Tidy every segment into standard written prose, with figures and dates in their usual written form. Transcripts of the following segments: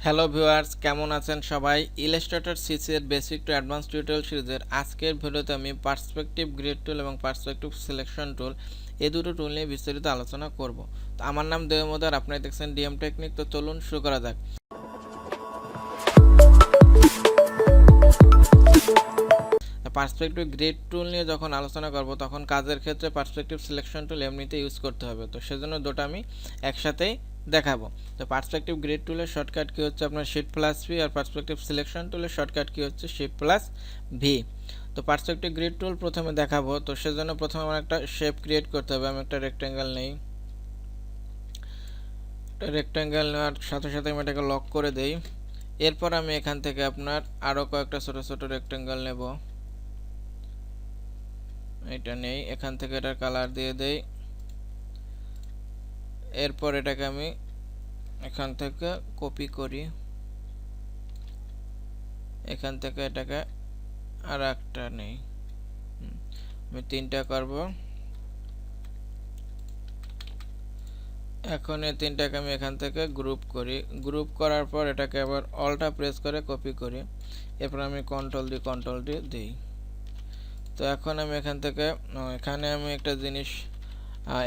Hello viewers, কেমন আছেন সবাই? ইলাস্ট্রেটর সিসি এর বেসিক টু অ্যাডভান্স টিউটোরিয়াল সিরিজের আজকের ভিডিওতে আমি পার্সপেক্টিভ গ্রিড টুল এবং পার্সপেক্টিভ সিলেকশন টুল এই দুটো টুল নিয়ে বিস্তারিত আলোচনা করব। তো আমার নাম দেবমোদার, আপনারা দেখছেন Dmtechnic। তো চলুন শুরু করা যাক। পার্সপেক্টিভ গ্রিড টুল নিয়ে যখন আলোচনা করব তখন কাজের ক্ষেত্রে পার্সপেক্টিভ সিলেকশন টুল এমনিতে ইউজ করতে হবে। তো সেজন্য দুটো আমি একসাথেই দেখাবো। তো পার্সপেক্টিভ গ্রিড টুলের শর্টকাট কি হচ্ছে আপনার শিফট প্লাস ভি, আর পার্সপেক্টিভ সিলেকশন টুলের শর্টকাট কি হচ্ছে শিফট প্লাস ভি। তো পার্সপেক্টিভ গ্রিড টুল প্রথমে দেখাবো। তো সেজন্য প্রথমে আমার একটা শেপ ক্রিয়েট করতে হবে। আমি একটা রেক্ট্যাঙ্গেল নেই, একটা রেক্ট্যাঙ্গেল নেওয়ার সাথে সাথে আমি এটাকে লক করে দেই। এরপর আমি এখান থেকে আপনার আরও কয়েকটা ছোট ছোট রেক্ট্যাঙ্গেল নেব। এটা নেই, এখান থেকে এটার কালার দিয়ে দেই। এরপর এটাকে আমি এখান থেকে কপি করি, এখান থেকে এটাকে আর একটা নেই, আমি তিনটা করব। এখন এই তিনটাকে আমি এখান থেকে গ্রুপ করি। গ্রুপ করার পর এটাকে আবার অল্টা প্রেস করে কপি করি। এরপর আমি কন্ট্রোল ডি দিই। তো এখন আমি এখান থেকে এখানে আমি একটা জিনিস,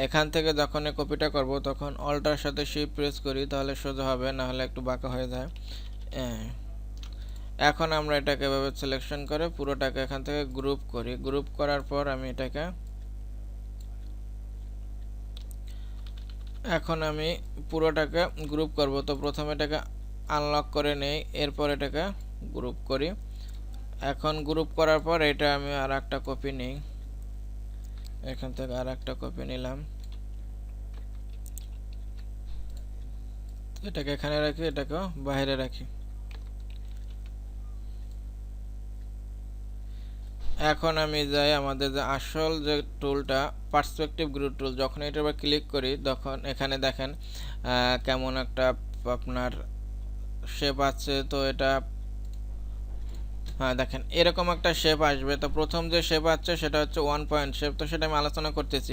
এখান থেকে যখন কপিটা করব তখন অল্টার সাথে শিফট প্রেস করি, তাহলে সোজা হবে, না হলে একটু বাঁকা হয়ে যায়। এখন আমরা এটাকে এভাবে সিলেকশন করে পুরোটাকে এখান থেকে গ্রুপ করি। গ্রুপ করার পর আমি এটাকে এখন আমি পুরোটাকে গ্রুপ করব। তো প্রথমে এটাকে আনলক করে নেই, এরপর এটাকে গ্রুপ করি। এখন গ্রুপ করার পর এটা আমি আর একটা কপি নিই, এখান থেকে আর একটা কপি নিলাম। এটাকে এখানে রাখি, এটাকেও বাইরে রাখি। এখন আমি যাই আমাদের যে আসল যে টুলটা পার্সপেক্টিভ গ্রিড টুল, যখন এটা আবার ক্লিক করি তখন এখানে দেখেন কেমন একটা আপনার শেপ আছে। তো এটা দেখেন এরকম একটা শেপ আসবে। তো প্রথম যে শেপ আছে সেটা হচ্ছে ওয়ান পয়েন্ট শেপ, তো সেটা আমি আলোচনা করতেছি।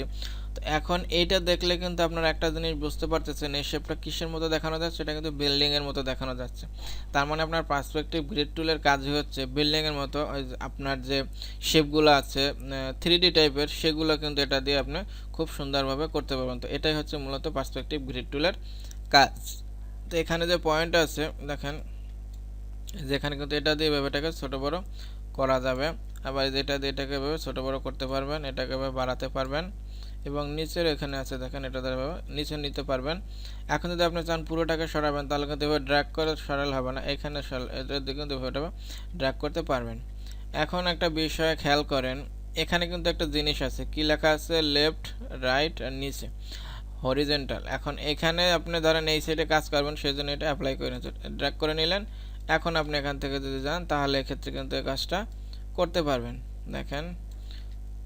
তো এখন এইটা দেখলে কিন্তু আপনারা একটা জিনিস বুঝতে পারতেছেন, এই শেপটা কিসের মতো দেখানো যাচ্ছে, এটা কিন্তু বিল্ডিং এর মতো দেখানো যাচ্ছে। তার মানে আপনার পার্সপেক্টিভ গ্রিড টুলের কাজই হচ্ছে বিল্ডিং এর মতো আপনার যে শেপগুলো আছে 3D টাইপের, সেগুলো কিন্তু এটা দিয়ে আপনি খুব সুন্দরভাবে করতে পারবেন। তো এটাই হচ্ছে মূলত পার্সপেক্টিভ গ্রিড টুলের কাজ। তো এখানে যে পয়েন্ট আছে দেখেন, যেখানে কিন্তু এটা দিয়ে এটাকে ছোট বড় করা যাবে। আবার যেটা দিয়ে এটাকে এভাবে ছোট বড় করতে পারবেন, এটাকে এভাবে বাড়াতে পারবেন, এবং নিচের এখানে আছে দেখেন, এটা দ্বারা নিচে নিতে পারবেন। এখন যদি আপনি চান পুরোটাকে সরাবেন তাহলে কিন্তু এভাবে ড্র্যাগ করে সরালে হবে না, এখানে এটার দিকে কিন্তু এভাবে ড্র্যাগ করতে পারবেন। এখন একটা বিষয় খেয়াল করেন, এখানে কিন্তু একটা জিনিস আছে, কি লেখা আছে লেফট রাইট আর নিচে হরিজেন্টাল। এখন এখানে আপনি ধরেন এই সাইডে কাজ করবেন, সেই জন্য এটা অ্যাপ্লাই করে ড্র্যাগ করে নিলেন। এখন আপনি এখান থেকে যদি যান তাহলে এক্ষেত্রে কিন্তু এই কাজটা করতে পারবেন। দেখেন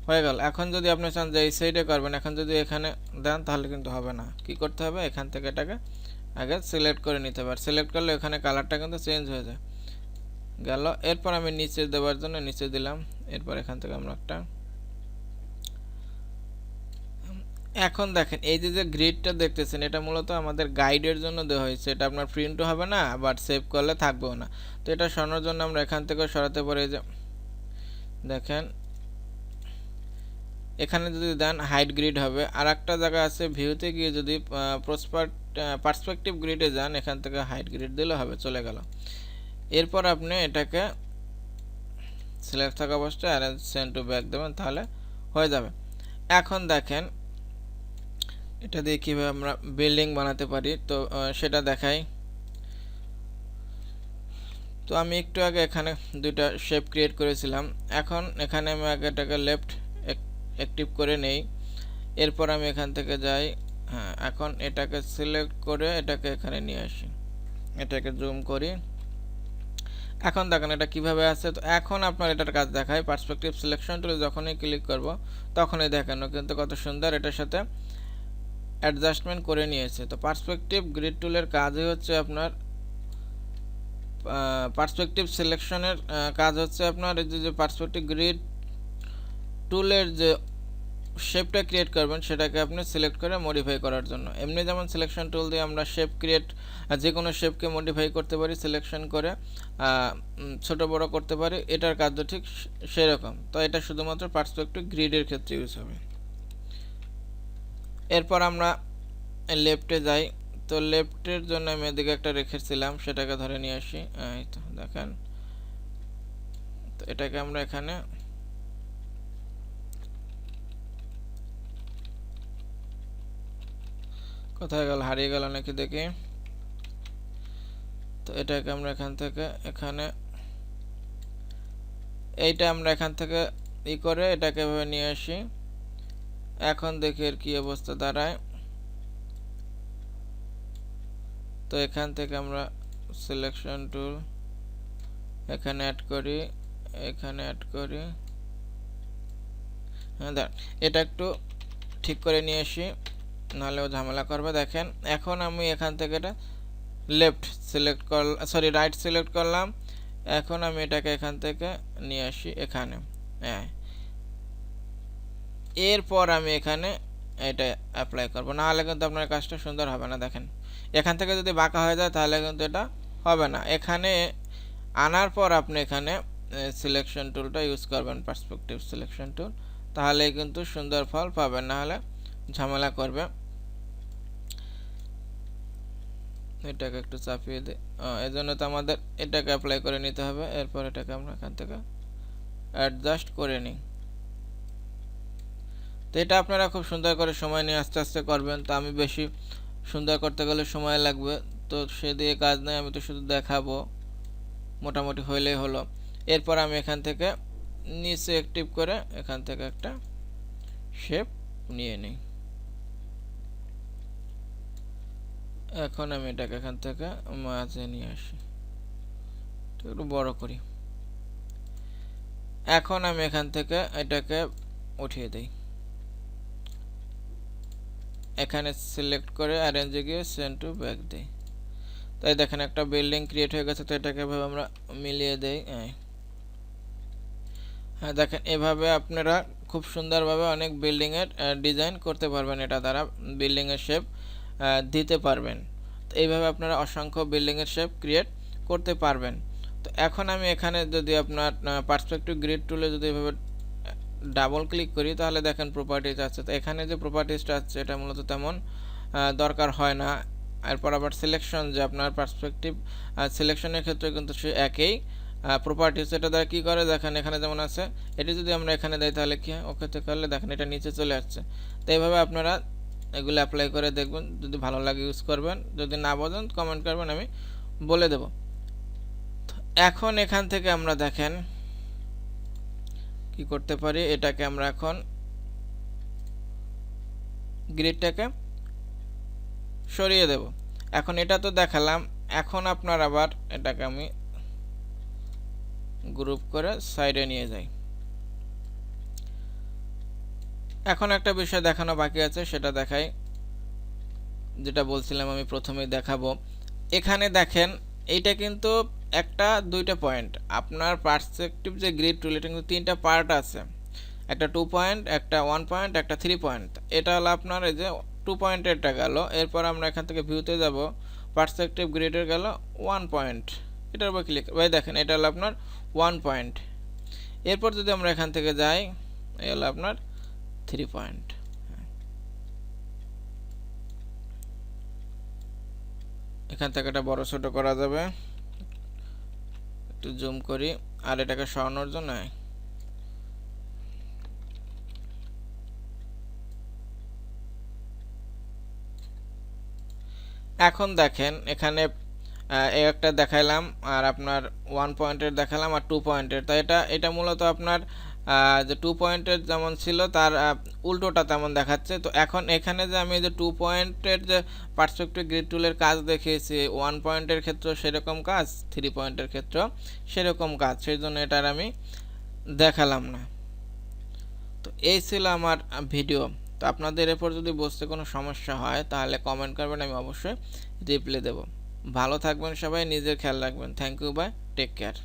হয়ে গেল। এখন যদি আপনি চান যে এই সাইডে করবেন, এখন যদি এখানে দেন তাহলে কিন্তু হবে না। কি করতে হবে, এখান থেকে এটাকে আগে সিলেক্ট করে নিতে হবে। সিলেক্ট করলে এখানে কালারটা কিন্তু চেঞ্জ হয়ে যায় গেল। এরপর আমি নিচে দেওয়ার জন্য নিচে দিলাম। এরপর এখান থেকে আমরা একটা, এখন দেখেন এই যে গ্রিডটা দেখতেছেন, এটা মূলত আমাদের গাইডের জন্য দেওয়া হয়েছে। এটা আপনার প্রিন্টও হবে না, আবার সেভ করলে থাকবেও না। তো এটা সরানোর জন্য আমরা এখান থেকে সরাতে পারি। যে দেখেন এখানে যদি দেন হাইড গ্রিড হবে। আর একটা জায়গা আছে ভিউতে গিয়ে যদি পার্সপেক্টিভ গ্রিডে যান, এখান থেকে হাইড গ্রিড দিলে হবে, চলে গেল। এরপর আপনি এটাকে সিলেক্ট থাকা অবস্থায় অ্যারেঞ্জ সেন্ড টু ব্যাক দেবেন, তাহলে হয়ে যাবে। এখন দেখেন এটা দিয়ে কীভাবে আমরা বিল্ডিং বানাতে পারি, তো সেটা দেখাই। তো আমি একটু আগে এখানে দুইটা শেপ ক্রিয়েট করেছিলাম। এখন এখানে আমি আগে এটাকে লেফট অ্যাক্টিভ করে নেই। এরপর আমি এখান থেকে যাই, এখন এটাকে সিলেক্ট করে এটাকে এখানে নিয়ে আসি, এটাকে জুম করি। এখন দেখেন এটা কিভাবে আছে। তো এখন আপনার এটার কাজ দেখায়, পার্সপেক্টিভ সিলেকশন টুলে যখনই ক্লিক করব তখনই দেখানো কিন্তু কত সুন্দর এটার সাথে অ্যাডজাস্টমেন্ট করে নিয়েছে। তো পার্সপেক্টিভ গ্রিড টুলের কাজই হচ্ছে আপনার পার্সপেক্টিভ সিলেকশনের কাজ হচ্ছে আপনার এই যে পার্সপেক্টিভ গ্রিড টুলের যে শেপটা ক্রিয়েট করবেন সেটাকে আপনি সিলেক্ট করে মডিফাই করার জন্য। এমনি যেমন সিলেকশন টুল দিয়ে আমরা শেপ ক্রিয়েট, যে কোনো শেপকে মডিফাই করতে পারি, সিলেকশন করে ছোট বড় করতে পারি, এটার কাজও ঠিক সেরকম। তো এটা শুধুমাত্র পার্সপেক্টিভ গ্রিডের ক্ষেত্রে ইউজ হবে। এরপর আমরা লেফটে যাই। তো লেফটের জন্য আমি এদিকে একটা রেখেছিলাম, সেটাকে ধরে নিয়ে আসি। এই তো দেখেন, তো এটাকে আমরা এখানে কোথায় গেল, হারিয়ে গেল নাকি দেখি। তো এটাকে আমরা এখান থেকে এখানে, এইটা আমরা এখান থেকে করে এটাকে এভাবে নিয়ে আসি। এখন দেখি এর কি অবস্থা দাঁড়ায়। তো এখান থেকে আমরা সিলেকশন টুল এখানে অ্যাড করি, এখানে অ্যাড করি। হ্যাঁ দেখ, এটা একটু ঠিক করে নিয়ে আসি, নাহলে ও ঝামেলা করবে। দেখেন এখন আমি এখান থেকে এটা লেফট সিলেক্ট করলাম, সরি রাইট সিলেক্ট করলাম। এখন আমি এটাকে এখান থেকে নিয়ে আসি এখানে। হ্যাঁ, এরপর আমি এখানে এটা অ্যাপ্লাই করব, নাহলে কিন্তু আপনার কাজটা সুন্দর হবে না। দেখেন এখান থেকে যদি বাঁকা হয়ে যায় তাহলে কিন্তু এটা হবে না। এখানে আনার পর আপনি এখানে সিলেকশন টুলটা ইউজ করবেন, পার্সপেক্টিভ সিলেকশন টুল, তাহলে কিন্তু সুন্দর ফল পাবেন, নাহলে ঝামেলা করবে। এটাকে একটু চাপিয়ে দিই, এই জন্য তো আমাদের এটাকে অ্যাপ্লাই করে নিতে হবে। এরপর এটাকে আমরা এখান থেকে অ্যাডজাস্ট করে নিই। তো এটা আপনারা খুব সুন্দর করে সময় নিয়ে আস্তে আস্তে করবেন। তো আমি বেশি সুন্দর করতে গেলে সময় লাগবে, তো সে দিয়ে কাজ নেই, আমি তো শুধু দেখাবো, মোটামুটি হইলেই হলো। এরপর আমি এখান থেকে নিচে অ্যাক্টিভ করে এখান থেকে একটা শেপ নিয়ে নিই। এখন আমি এটাকে এখান থেকে মাঝে নিয়ে আসি, একটু বড় করি। এখন আমি এখান থেকে এটাকে উঠিয়ে দিই, এখানে সিলেক্ট করে অ্যারেঞ্জে গিয়ে সেন্ড টু ব্যাক দিই। তাই দেখেন একটা বিল্ডিং ক্রিয়েট হয়ে গেছে। তো এটাকে এভাবে আমরা মিলিয়ে দেই। হ্যাঁ দেখেন, এভাবে আপনারা খুব সুন্দরভাবে অনেক বিল্ডিংয়ের ডিজাইন করতে পারবেন, এটা দ্বারা বিল্ডিংয়ের শেপ দিতে পারবেন। তো এইভাবে আপনারা অসংখ্য বিল্ডিংয়ের শেপ ক্রিয়েট করতে পারবেন। তো এখন আমি এখানে যদি আপনার পার্সপেক্টিভ গ্রিড টুলে যদি এভাবে ডাবল ক্লিক করি, তাহলে দেখেন প্রপার্টিজ আছে। তো এখানে যে প্রপার্টিজটা আছে এটা মূলত তেমন দরকার হয় না। এরপর আবার সিলেকশন, যে আপনার পার্সপেক্টিভ সিলেকশনের ক্ষেত্রে কিন্তু সে একই প্রপার্টিজ। এটা দ্বারা কী করে দেখেন, এখানে যেমন আছে, এটি যদি আমরা এখানে দেই তাহলে কি হয়, ওকেতে করলে দেখেন এটা নিচে চলে আসছে। তো এইভাবে আপনারা এগুলো অ্যাপ্লাই করে দেখবেন, যদি ভালো লাগে ইউজ করবেন, যদি না বোঝেন কমেন্ট করবেন, আমি বলে দেব। এখন এখান থেকে আমরা দেখেন কি করতে পারি, এটাকে আমরা এখন গ্রিডটাকে সরিয়ে দেব। এখন এটা তো দেখালাম, এখন আপনার আবার এটাকে আমি গ্রুপ করে সাইডে নিয়ে যাই। এখন একটা বিষয় দেখানো বাকি আছে, সেটা দেখাই, যেটা বলছিলাম আমি প্রথমেই দেখাবো। এখানে দেখেন এইটা কিন্তু একটা দুইটা পয়েন্ট, আপনার পার্সপেক্টিভ যে গ্রিড টুল, এটা কিন্তু তিনটা পার্ট আছে, একটা 2 পয়েন্ট, একটা 1 পয়েন্ট, একটা 3 পয়েন্ট। এটা হলো আপনার এই যে 2 পয়েন্টেরটা গেল। এরপর আমরা এখান থেকে ভিউতে যাব, পার্সপেক্টিভ গ্রিডের গেল 1 পয়েন্ট, এটার উপর ক্লিক ভাই, দেখেন এটা হলো আপনার 1 পয়েন্ট। এরপর যদি আমরা এখান থেকে যাই, এই হলো আপনার 3 পয়েন্ট। এখান থেকে এটা বড় ছোট করা যাবে, একটু জুম করি, আর এটাকে সরানোর জন্য এখন দেখেন এখানে একটা দেখাইলাম, আর আপনার 1 পয়েন্টের দেখালাম, আর 2 পয়েন্টের। তাই এটা মূলত আপনার যে 2 পয়েন্টের যেমন ছিল তার উল্টোটা তেমন দেখাচ্ছে। তো এখন এখানে যে আমি যে 2 পয়েন্টের যে পার্সপেক্টিভ গ্রিড টুলের কাজ দেখিয়েছি, 1 পয়েন্টের ক্ষেত্রে সেরকম কাজ, 3 পয়েন্টের ক্ষেত্রে সেরকম কাজ, সেই জন্য এটার আমি দেখালাম না। তো এই ছিল আমার ভিডিও। তো আপনাদের এরপর যদি বুঝতে কোনো সমস্যা হয় তাহলে কমেন্ট করবেন, আমি অবশ্যই রিপ্লাই দেব। ভালো থাকবেন সবাই, নিজের খেয়াল রাখবেন। Thank you, bye, take care.